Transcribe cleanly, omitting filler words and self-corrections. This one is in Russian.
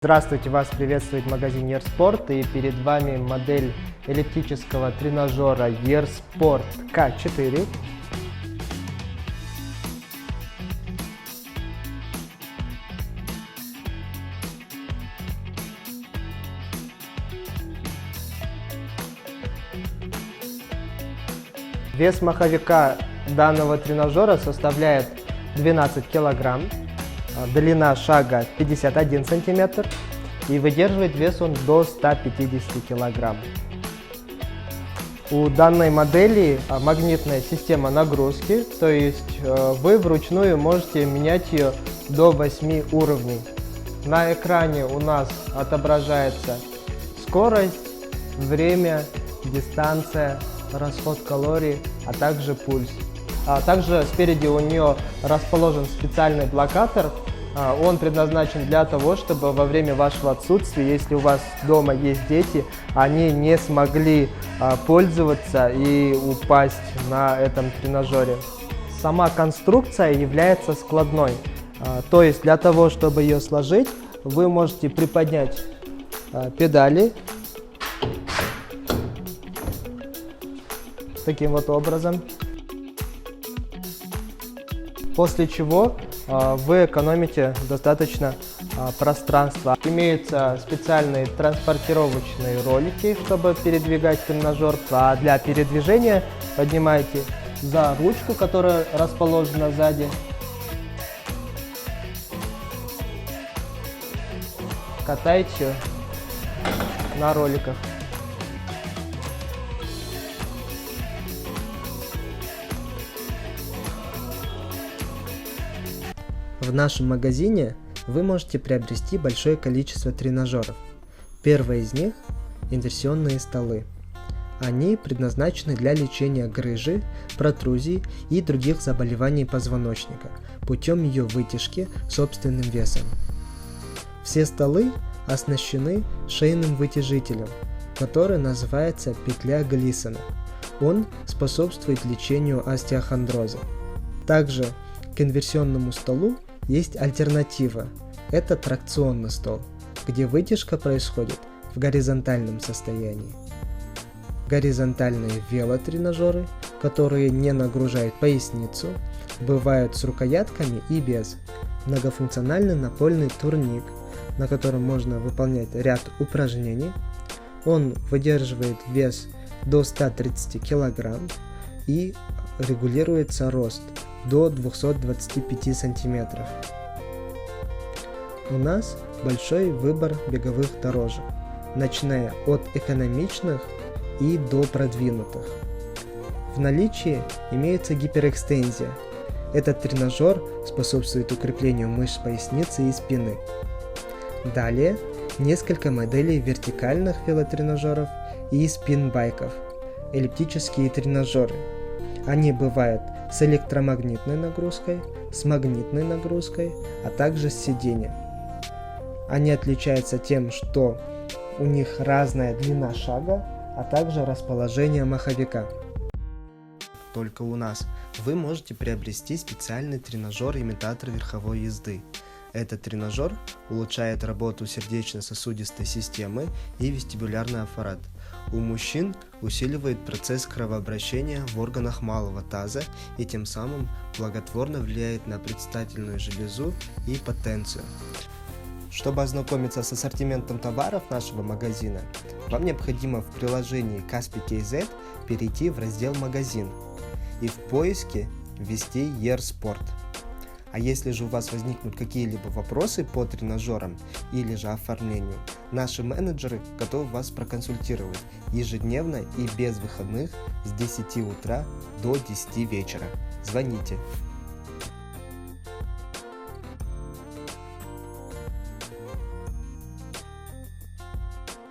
Здравствуйте, вас приветствует магазин Ерспорт, и перед вами модель эллиптического тренажера Ерспорт К4. Вес маховика данного тренажера составляет 12 килограмм. Длина шага 51 сантиметр, и выдерживает вес он до 150 килограмм. У данной модели магнитная система нагрузки, то есть вы вручную можете менять ее до 8 уровней. На экране у нас отображается скорость, время, дистанция, расход калорий, а также пульс. Также спереди у нее расположен специальный блокатор. Он предназначен для того, чтобы во время вашего отсутствия, если у вас дома есть дети, они не смогли пользоваться и упасть на этом тренажере. Сама конструкция является складной. То есть для того, чтобы ее сложить, вы можете приподнять педали таким вот образом. После чего вы экономите достаточно пространства. Имеются специальные транспортировочные ролики, чтобы передвигать тренажер. А для передвижения поднимаете за ручку, которая расположена сзади. Катаете на роликах. В нашем магазине вы можете приобрести большое количество тренажеров. Первое из них – инверсионные столы. Они предназначены для лечения грыжи, протрузий и других заболеваний позвоночника путем ее вытяжки собственным весом. Все столы оснащены шейным вытяжителем, который называется петля Глиссона. Он способствует лечению остеохондроза. Также к инверсионному столу есть альтернатива. Это тракционный стол, где вытяжка происходит в горизонтальном состоянии. Горизонтальные велотренажеры, которые не нагружают поясницу, бывают с рукоятками и без. Многофункциональный напольный турник, на котором можно выполнять ряд упражнений. Он выдерживает вес до 130 кг и регулируется рост до 225 сантиметров. У нас большой выбор беговых дорожек, начиная от экономичных и до продвинутых. В наличии имеется гиперэкстензия. Этот тренажер способствует укреплению мышц поясницы и спины. Далее несколько моделей вертикальных велотренажеров и спин-байков, эллиптические тренажеры. Они бывают с электромагнитной нагрузкой, с магнитной нагрузкой, а также с сиденьем. Они отличаются тем, что у них разная длина шага, а также расположение маховика. Только у нас вы можете приобрести специальный тренажер-имитатор верховой езды. Этот тренажер улучшает работу сердечно-сосудистой системы и вестибулярный аппарат. У мужчин усиливает процесс кровообращения в органах малого таза и тем самым благотворно влияет на предстательную железу и потенцию. Чтобы ознакомиться с ассортиментом товаров нашего магазина, вам необходимо в приложении Kaspi.kz перейти в раздел «Магазин» и в поиске ввести Ерспорт. А если же у вас возникнут какие-либо вопросы по тренажерам или же оформлению, наши менеджеры готовы вас проконсультировать ежедневно и без выходных с 10 утра до 10 вечера. Звоните.